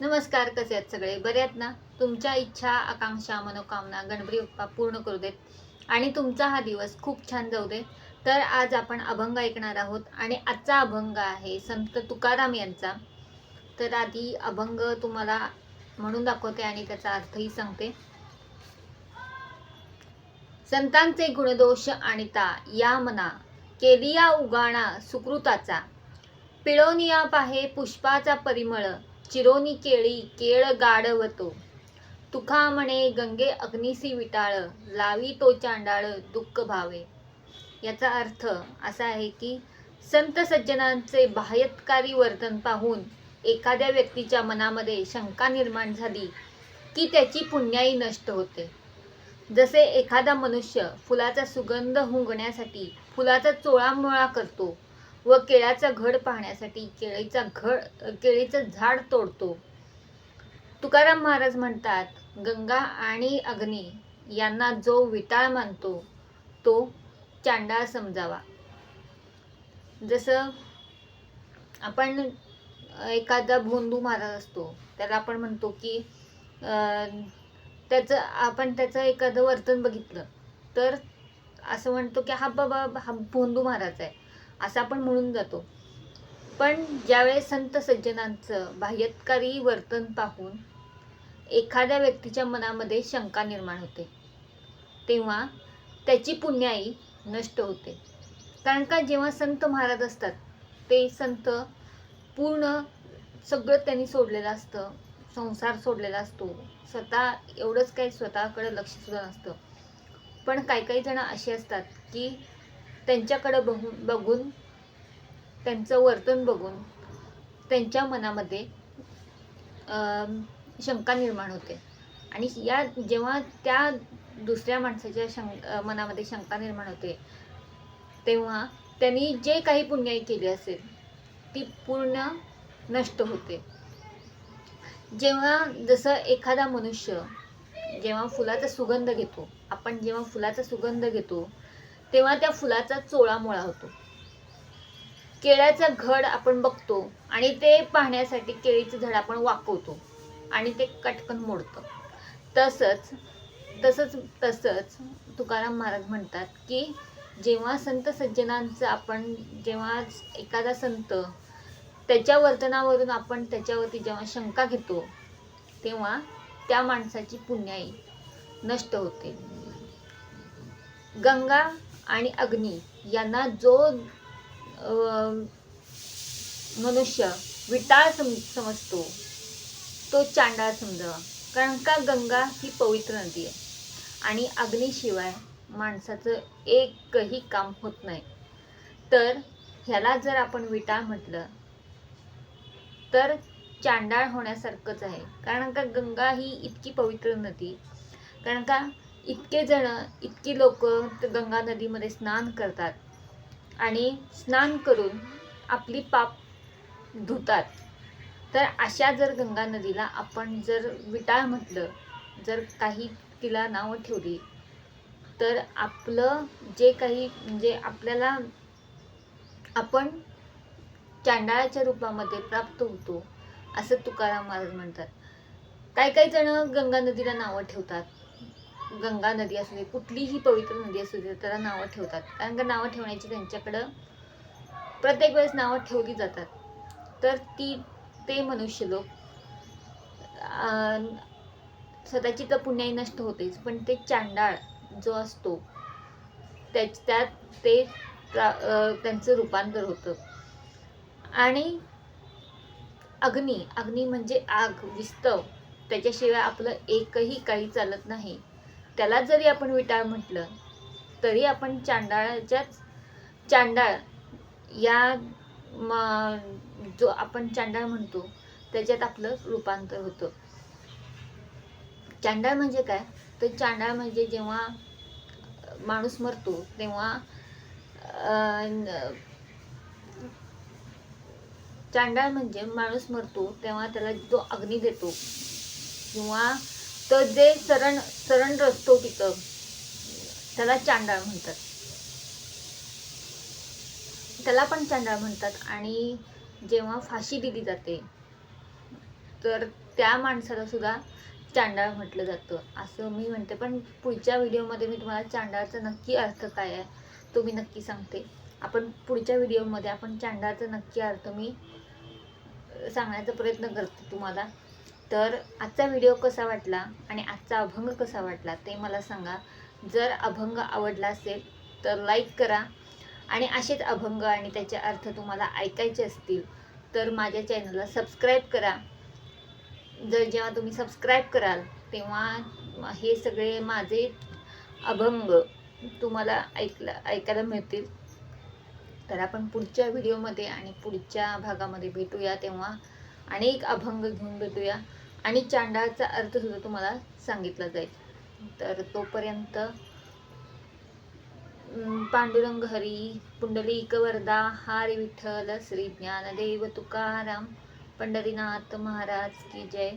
नमस्कार, कसे आहेत सगळे? बरे आहेत ना? तुमच्या इच्छा, आकांक्षा, मनोकामना गणपती बाप्पा पूर्ण करू देत आणि तुमचा हा दिवस खूप छान जाऊ दे. तर आज आपण अभंग ऐकणार आहोत आणि आजचा अभंग आहे संत तुकाराम यांचा. तर आधी अभंग तुम्हाला म्हणून दाखवते आणि त्याचा अर्थही सांगते. संतांचे गुणदोष आणिता या मना, केलिया उगाणा सुकृताचा. पिळोनिया पाहे पुष्पाचा परिमळ, चिरोनी केळी केळ गाढवतो. तुका म्हणे गंगे अग्निसी विटाळ, लावी तो चांडाळ दुःख भावे. याचा अर्थ असा आहे की संत सज्जनांचे बाह्यत्कारी वर्तन पाहून एखाद्या व्यक्तीच्या मनामध्ये शंका निर्माण झाली की त्याची पुण्याई नष्ट होते. जसे एखादा मनुष्य फुलाचा सुगंध हुंगण्यासाठी फुलाचा चोळामोळा करतो व केळाचा घड पाहण्यासाठी केळीचं झाड तोडतो. तुकाराम महाराज म्हणतात, गंगा आणि अग्नी यांना जो विटाळ मानतो तो चांडाळ समजावा. जसं आपण एखादा भोंदू महाराज असतो, त्याला आपण म्हणतो की त्याचं एखादं वर्तन बघितलं तर असं म्हणतो की हा बाबा हा भोंदू महाराज आहे, असं आपण म्हणून जातो. पण ज्यावेळेस संत सज्जनांचं बाह्यत्कारी वर्तन पाहून एखाद्या व्यक्तीच्या मनामध्ये शंका निर्माण होते तेव्हा त्याची पुण्याई नष्ट होते. कारण का जेव्हा संत महाराज असतात ते संत पूर्ण सगळं त्यांनी सोडलेलं असतं, संसार सोडलेला असतो, स्वतः एवढंच काही स्वतःकडे लक्ष सुद्धा नसतं. पण काही जण असे असतात की त्यांच्याकडे बघून त्यांचं वर्तन बघून त्यांच्या मनामध्ये शंका निर्माण होते आणि जेव्हा त्या दुसऱ्या माणसाच्या मनामध्ये शंका निर्माण होते तेव्हा त्यांनी जे काही पुण्याई केली असेल ती पूर्ण नष्ट होते. जसं एखादा मनुष्य जेव्हा फुलाचा सुगंध घेतो, आपण जेव्हा फुलाचा सुगंध घेतो तेव्हा त्या फुलाचा चोळामोळा होतो. केळ्याचा घड आपण बघतो आणि ते पाहण्यासाठी केळीचं झाड आपण वाकवतो आणि ते कटकन मोडतं. तसंच तुकाराम महाराज म्हणतात की जेव्हा संत सज्जनांचं जेव्हा एखादा संत त्याच्या वर्तनावरून आपण त्याच्यावरती जेव्हा शंका घेतो तेव्हा त्या माणसाची पुण्याई नष्ट होते. गंगा आणि अग्नी यांना जो मनुष्य विटाळ समजतो तो चांडाळ समजावा. कारण का गंगा ही पवित्र नदी आहे आणि अग्नीशिवाय माणसाचं एकही काम होत नाही. तर ह्याला जर आपण विटाळ म्हटलं तर चांडाळ होण्यासारखंच आहे. कारण का गंगा ही इतकी पवित्र नदी, कारण का इतकी लोक गंगा नदीमध्ये स्नान करतात आणि स्नान करून आपली पाप धुतात. तर अशा जर गंगा नदीला आपण जर विटाळ म्हटलं, जर काही तिला नावं ठेवली तर आपलं जे काही म्हणजे आपल्याला आपण चांडाळाच्या रूपामध्ये प्राप्त होतो असं तुकाराम महाराज म्हणतात. काही जण गंगा नदीला नावं ठेवतात. गंगा नदी असू दे, कुठलीही पवित्र नदी असू दे, त्याला नावं ठेवतात. कारण का नावं ठेवण्याची त्यांच्याकडं प्रत्येक वेळेस नावं ठेवली जातात. तर ते मनुष्य लोक स्वतःची तर पुण्याई नष्ट होतेच, पण ते चांडाळ जो असतो त्यात त्यांचं रूपांतर होतं. आणि अग्नी म्हणजे आग, विस्तव, त्याच्याशिवाय आपलं एकही काही चालत नाही. त्याला जरी आपण विटाळ म्हटलं तरी आपण चांडाळ या जो आपण चांडाळ म्हणतो त्याच्यात आपलं रूपांतर होतं. चांडाळ म्हणजे काय? तर चांडाळ म्हणजे जेव्हा माणूस मरतो तेव्हा चांडाळ म्हणजे माणूस मरतो तेव्हा त्याला जो अग्नी देतो किंवा तो जे सरण रचतो तिथं त्याला चांडाळ म्हणतात. त्याला पण चांडाळ म्हणतात. आणि जेव्हा फाशी दिली जाते तर त्या माणसाला सुद्धा चांडाळ म्हटलं जातं असं मी म्हणते. पण पुढच्या व्हिडिओमध्ये मी तुम्हाला चांडाळचा नक्की अर्थ काय आहे तो मी नक्की सांगते. आपण पुढच्या व्हिडिओमध्ये आपण चांडाळचा नक्की अर्थ मी सांगण्याचा प्रयत्न करते तुम्हाला. तर आजचा व्हिडिओ कसा वाटला आणि आजचा अभंग कसा वाटला ते मला सांगा. जर अभंग आवडला असेल तर लाईक करा आणि असेच अभंग आणि त्याचे अर्थ तुम्हाला ऐकायचे असतील तर माझ्या चॅनलला सबस्क्राईब करा. जेव्हा तुम्ही सबस्क्राईब कराल तेव्हा हे सगळे माझे अभंग तुम्हाला ऐकायला मिळतील. तर आपण पुढच्या व्हिडिओमध्ये आणि पुढच्या भागामध्ये भेटूया. तेव्हा अनेक अभंग घेऊन भेटूया आणि चांडाळचा अर्थ सुद्धा तुम्हाला सांगितला जाईल. तर तोपर्यंत पांडुरंग हरी पुंडलिक वरदा हरी विठ्ठल श्री ज्ञानदेव तुकाराम पंढरीनाथ महाराज की जय.